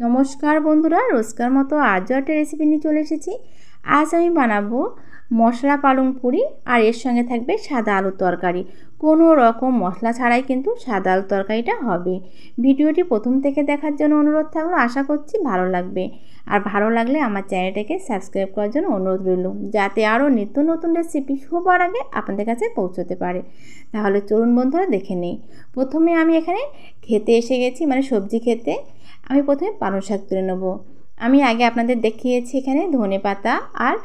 নমস্কার বন্ধুরা, রোজকার মতো আজও একটা রেসিপি নিয়ে চলে এসেছি। আজ আমি বানাবো মশলা পালং পুরি, আর এর সঙ্গে থাকবে সাদা আলুর তরকারি। কোনো রকম মশলা ছাড়াই কিন্তু সাদা আলুর তরকারিটা হবে। ভিডিওটি প্রথম থেকে দেখার জন্য অনুরোধ থাকলো, আশা করছি ভালো লাগবে। আর ভালো লাগলে আমার চ্যানেলটাকে সাবস্ক্রাইব করার জন্য অনুরোধ রইল, যাতে আরও নিত্য নতুন রেসিপি সবার আগে আপনাদের কাছে পৌঁছতে পারে। তাহলে চলুন বন্ধুরা দেখে নেই। প্রথমে আমি এখানে খেতে এসে গেছি, মানে সবজি খেতে। আমি প্রথমে পালং শাক তুলে নেব। আমি আগে আপনাদের দেখিয়েছি এখানে ধনেপাতা আর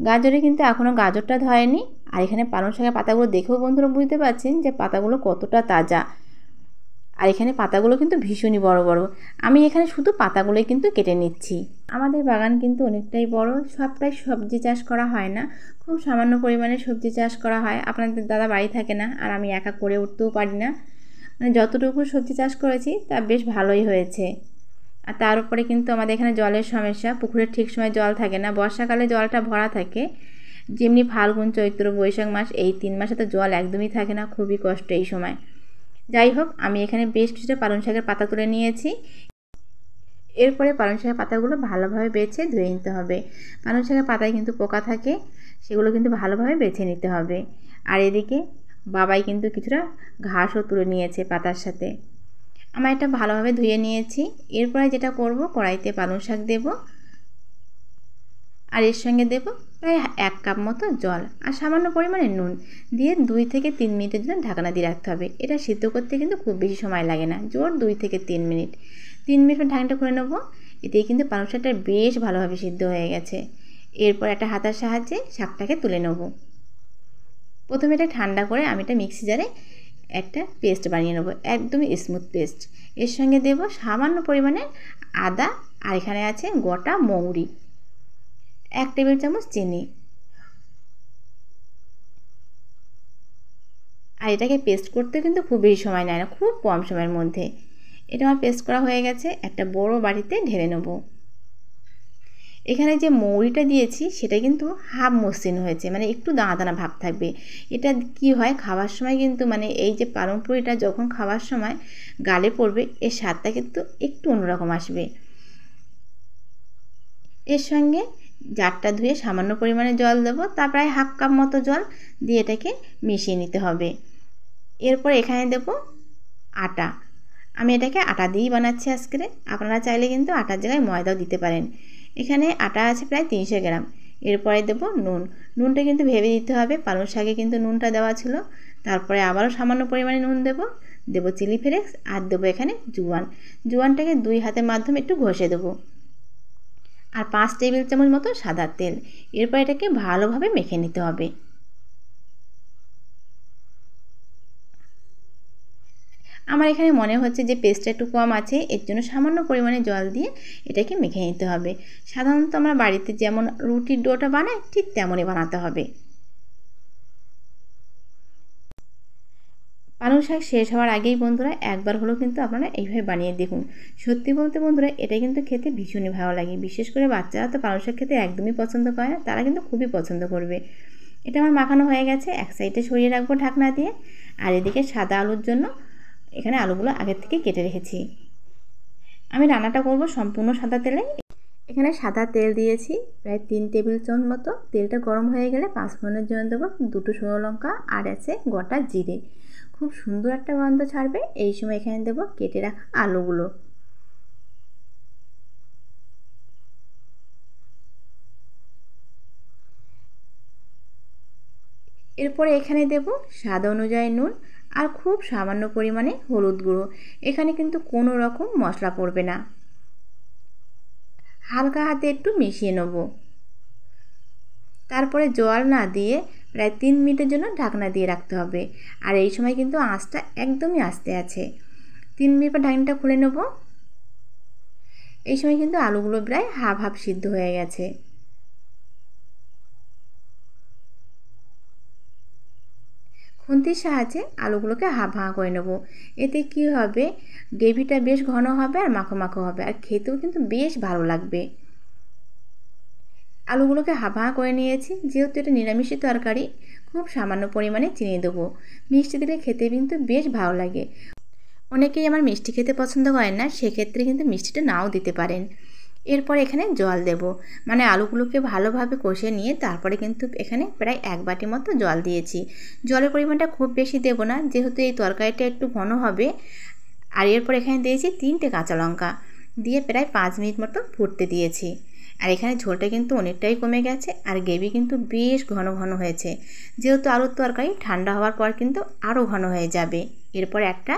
গাজরে কিন্তু এখনও গাজরটা ধরেনি। আর এখানে পালং শাকের পাতাগুলো দেখেও বন্ধুরা বুঝতে পারছেন যে পাতাগুলো কতটা তাজা। আর এখানে পাতাগুলো কিন্তু ভীষণই বড় বড়। আমি এখানে শুধু পাতাগুলোই কিন্তু কেটে নিচ্ছি। আমাদের বাগান কিন্তু অনেকটাই বড়, সবটাই সবজি চাষ করা হয় না, খুব সামান্য পরিমাণে সবজি চাষ করা হয়। আপনাদের দাদা বাড়ি থাকে না, আর আমি একা করে উঠতেও পারি না। মানে যতটুকু সবজি চাষ করেছি তা বেশ ভালোই হয়েছে। আর তার উপরে কিন্তু আমাদের এখানে জলের সমস্যা, পুকুরের ঠিক সময় জল থাকে না। বর্ষাকালে জলটা ভরা থাকে, যেমনি ফাল্গুন চৈত্র বৈশাখ মাস, এই 3 মাসে তো জল একদমই থাকে না, খুবই কষ্ট এই সময়। যাই হোক, আমি এখানে বেশ কিছুটা পালং শাকের পাতা তুলে নিয়েছি। এরপরে পালং শাকের পাতাগুলো ভালোভাবে বেছে ধুয়ে নিতে হবে। পালং শাকের পাতায় কিন্তু পোকা থাকে, সেগুলো কিন্তু ভালোভাবে বেছে নিতে হবে। আর এদিকে বাবাই কিন্তু কিছুটা ঘাসও তুলে নিয়েছে পাতার সাথে। আমার এটা ভালোভাবে ধুয়ে নিয়েছি। এরপরে যেটা করব, কড়াইতে পালং শাক দেব, আর এর সঙ্গে দেব প্রায় 1 কাপ মতো জল আর সামান্য পরিমাণে নুন দিয়ে 2 থেকে 3 মিনিটের জন্য ঢাকনা দিয়ে রাখতে হবে। এটা সিদ্ধ করতে কিন্তু খুব বেশি সময় লাগে না, জোর 2 থেকে 3 মিনিট। 3 মিনিট পর ঢাকনাটা খুলে নেব। এতেই কিন্তু পালং শাকটা বেশ ভালোভাবে সিদ্ধ হয়ে গেছে। এরপর একটা হাতার সাহায্যে শাকটাকে তুলে নেব। প্রথমে এটা ঠান্ডা করে আমি এটা মিক্সি জারে একটা পেস্ট বানিয়ে নেব, একদমই স্মুথ পেস্ট। এর সঙ্গে দেব সামান্য পরিমাণে আদা, আর এখানে আছে গোটা মৌরি, 1 টেবিল চামচ চিনি। আর এটাকে পেস্ট করতে কিন্তু খুব বেশি সময় নেয় না, খুব কম সময়ের মধ্যে। এটা আমার পেস্ট করা হয়ে গেছে, একটা বড় বাটিতে ঢেলে নেব। এখানে যে মৌরিটা দিয়েছি সেটা কিন্তু হাফ মসৃণ হয়েছে, মানে একটু দানা দানা ভাব থাকবে। এটা কি হয়, খাওয়ার সময় কিন্তু মানে এই যে পালং পুরিটা যখন খাওয়ার সময় গালে পড়বে, এর স্বাদটা কিন্তু একটু অন্যরকম আসবে। এর সঙ্গে জারটা ধুয়ে সামান্য পরিমাণে জল দেবো, তা প্রায় 1/2 কাপ মতো জল দিয়ে এটাকে মিশিয়ে নিতে হবে। এরপর এখানে দেব আটা। আমি এটাকে আটা দিয়েই বানাচ্ছি আজকে। আপনারা চাইলে কিন্তু আটার জায়গায় ময়দাও দিতে পারেন। এখানে আটা আছে প্রায় 300 গ্রাম। এরপরে দেব নুন। নুনটা কিন্তু ভেবে দিতে হবে, পালং শাকে কিন্তু নুনটা দেওয়া ছিল। তারপরে আবারও সামান্য পরিমাণে নুন দেব চিলি ফ্লেক্স, আর দেবো এখানে জোয়ানটাকে 2 হাতের মাধ্যমে একটু ঘষে দেবো, আর 5 টেবিল চামচ মতো সাদা তেল। এরপর এটাকে ভালোভাবে মেখে নিতে হবে। আমার এখানে মনে হচ্ছে যে পেস্টটা একটু কম আছে, এর জন্য সামান্য পরিমাণে জল দিয়ে এটাকে মেখে নিতে হবে। সাধারণত আমরা বাড়িতে যেমন রুটির ডোটা বানাই, ঠিক তেমনই বানাতে হবে। পালং শাক শেষ হওয়ার আগেই বন্ধুরা একবার হলেও কিন্তু আপনারা এইভাবে বানিয়ে দেখুন। সত্যি বলতে বন্ধুরা, এটা কিন্তু খেতে ভীষণই ভালো লাগে। বিশেষ করে বাচ্চারা তো পালং শাক খেতে একদমই পছন্দ করে না, তারা কিন্তু খুবই পছন্দ করবে। এটা আমার মাখানো হয়ে গেছে, এক সাইডে সরিয়ে রাখবো ঢাকনা দিয়ে। আর এদিকে সাদা আলুর জন্য এখানে আলুগুলো আগের থেকে কেটে রেখেছি। আমি রান্নাটা করব সম্পূর্ণ সাদা তেলে। এখানে সাদা তেল দিয়েছি প্রায় 3 টেবিল চামচ মতো। তেলটা গরম হয়ে গেলে 5 ফোড়নের জন্য দেবো 2টো শুকনো লঙ্কা, আর আছে গোটা জিরে। খুব সুন্দর একটা গন্ধ ছাড়বে। এই সময় এখানে দেবো কেটে রাখা আলুগুলো। এরপরে এখানে দেব স্বাদ অনুযায়ী নুন, আর খুব সামান্য পরিমাণে হলুদ গুঁড়ো। এখানে কিন্তু কোনো রকম মশলা পড়বে না। হালকা হাতে একটু মিশিয়ে নেব। তারপরে জল না দিয়ে প্রায় 3 মিনিটের জন্য ঢাকনা দিয়ে রাখতে হবে। আর এই সময় কিন্তু আঁচটা একদমই আস্তে আছে। 3 মিনিট পর ঢাকনাটা খুলে নেব। এই সময় কিন্তু আলুগুলো প্রায় হাফ হাফ সিদ্ধ হয়ে গেছে। খুন্তির সাহায্যে আলুগুলোকে হাফ ভাঙা করে নেব। এতে কি হবে, গ্রেভিটা বেশ ঘন হবে আর মাখো মাখো হবে, আর খেতেও কিন্তু বেশ ভালো লাগবে। আলুগুলোকে হাফ ভাঙা করে নিয়েছি। যেহেতু এটা নিরামিষের তরকারি, খুব সামান্য পরিমাণে চিনি দেবো। মিষ্টি দিলে খেতে কিন্তু বেশ ভালো লাগে। অনেকেই আমার মিষ্টি খেতে পছন্দ করেন না, সেক্ষেত্রে কিন্তু মিষ্টিটা নাও দিতে পারেন। এরপর এখানে জল দেব, মানে আলুগুলোকে ভালোভাবে কষে নিয়ে তারপরে কিন্তু এখানে প্রায় 1 বাটি মতো জল দিয়েছি। জলের পরিমাণটা খুব বেশি দেব না, যেহেতু এই তরকারিটা একটু ঘন হবে। আর এরপর এখানে দিয়েছি 3টে কাঁচা লঙ্কা, দিয়ে প্রায় 5 মিনিট মতো ফুটতে দিয়েছি। আর এখানে ঝোলটা কিন্তু অনেকটাই কমে গেছে, আর গ্রেভি কিন্তু বেশ ঘন ঘন হয়েছে। যেহেতু আলুর তরকারি ঠান্ডা হওয়ার পর কিন্তু আরও ঘন হয়ে যাবে। এরপর একটা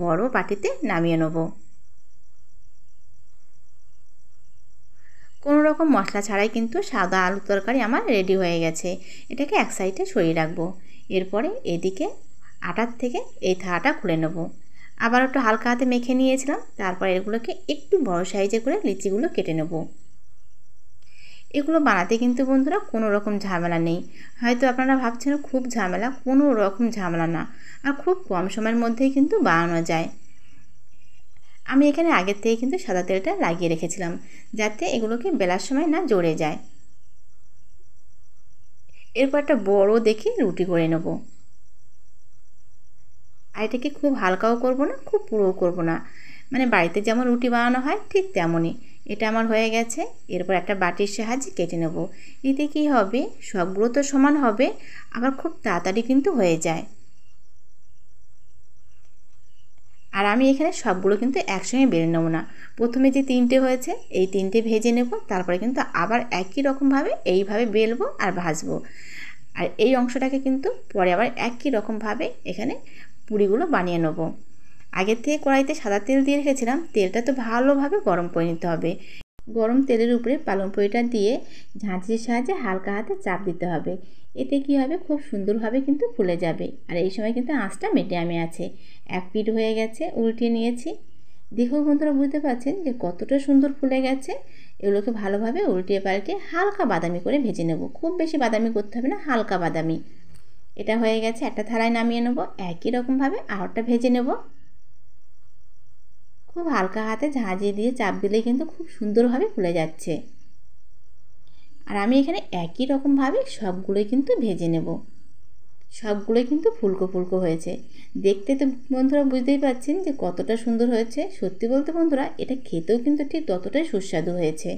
বড় বাটিতে নামিয়ে নেব। কোনো রকম মশলা ছাড়াই কিন্তু সাদা আলুর তরকারি আমার রেডি হয়ে গেছে। এটাকে এক সাইডে সরিয়ে রাখবো। এরপরে এদিকে আটার থেকে এই থালাটা খুলে নেব। আবার একটু হালকা হাতে মেখে নিয়েছিলাম, তারপর এগুলোকে একটু বড় সাইজে করে লিচিগুলো কেটে নেব। এগুলো বানাতে কিন্তু বন্ধুরা কোনো রকম ঝামেলা নেই। হয়তো আপনারা ভাবছেন খুব ঝামেলা, কোনো রকম ঝামেলা না, আর খুব কম সময়ের মধ্যেই কিন্তু বানানো যায়। আমি এখানে আগের থেকে কিন্তু সাদা তেলটা লাগিয়ে রেখেছিলাম, যাতে এগুলোকে বেলার সময় না জড়ে যায়। এরপর একটা বড় দেখে রুটি করে নেব। আর এটাকে খুব হালকাও করব না, খুব পুরোও করব না, মানে বাড়িতে যেমন রুটি বানানো হয় ঠিক তেমনই। এটা আমার হয়ে গেছে। এরপর একটা বাটির সাহায্যে কেটে নেব। এতে কী হবে, সবগুলো তো সমান হবে, আবার খুব তাড়াতাড়ি কিন্তু হয়ে যায়। আর আমি এখানে সবগুলো কিন্তু একসঙ্গে বেলে নেব না। প্রথমে যে 3টে হয়েছে এই 3টে ভেজে নেব, তারপরে কিন্তু আবার একই রকমভাবে এইভাবে বেলবো আর ভাজবো। আর এই অংশটাকে কিন্তু পরে আবার একই রকমভাবে এখানে পুরিগুলো বানিয়ে নেব। আগের থেকে কড়াইতে সাদা তেল দিয়ে রেখেছিলাম, তেলটা তো ভালোভাবে গরম করে নিতে হবে। গরম তেলের উপরে পালং পুরিটা দিয়ে ঝাঁঝরির সাহায্যে হালকা হাতে চাপ দিতে হবে। এতে কী হবে, খুব সুন্দরভাবে কিন্তু ফুলে যাবে। আর এই সময় কিন্তু আঁচটা মিডিয়ামে আছে। এক পিঠ হয়ে গেছে, উল্টিয়ে নিয়েছি। দেখেও বন্ধুরা বুঝতে পারছেন যে কতটা সুন্দর ফুলে গেছে। এগুলোকে ভালোভাবে উল্টিয়ে পাল্টে হালকা বাদামি করে ভেজে নেব। খুব বেশি বাদামি করতে হবে না, হালকা বাদামি। এটা হয়ে গেছে, একটা থালায় নামিয়ে নেব। একই রকমভাবে আরেকটা ভেজে নেব। খুব হালকা হাতে ঝাঁঝিয়ে দিয়ে চাপ দিলেই কিন্তু খুব সুন্দরভাবে ফুলে যাচ্ছে। আর আমি এখানে একই রকমভাবে সবগুলোই কিন্তু ভেজে নেব। সবগুলোই কিন্তু ফুলকো ফুলকো হয়েছে। দেখতে তো বন্ধুরা বুঝতেই পারছেন যে কতটা সুন্দর হয়েছে। সত্যি বলতে বন্ধুরা, এটা খেতেও কিন্তু ঠিক ততটাই সুস্বাদু হয়েছে।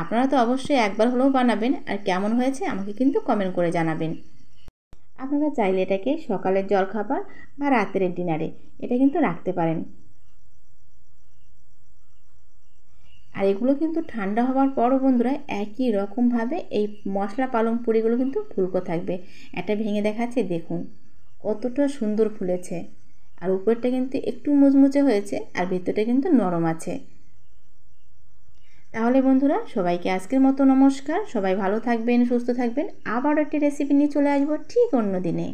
আপনারা তো অবশ্যই একবার হলেও বানাবেন, আর কেমন হয়েছে আমাকে কিন্তু কমেন্ট করে জানাবেন। আপনারা চাইলে এটাকে সকালের জলখাবার বা রাতের ডিনারে এটা কিন্তু রাখতে পারেন। আর এগুলো কিন্তু ঠান্ডা হওয়ার পরও বন্ধুরা একই রকমভাবে এই মশলা পালং পুরিগুলো কিন্তু ফুলকো থাকবে। একটা ভেঙে দেখাচ্ছে, দেখুন কতটা সুন্দর ফুলেছে। আর উপরটা কিন্তু একটু মুচমুচে হয়েছে, আর ভেতরটা কিন্তু নরম আছে। তাহলে বন্ধুরা সবাইকে আজকের মতো নমস্কার। সবাই ভালো থাকবেন, সুস্থ থাকবেন। আবার একটি রেসিপি নিয়ে চলে আসবো ঠিক অন্য দিনে।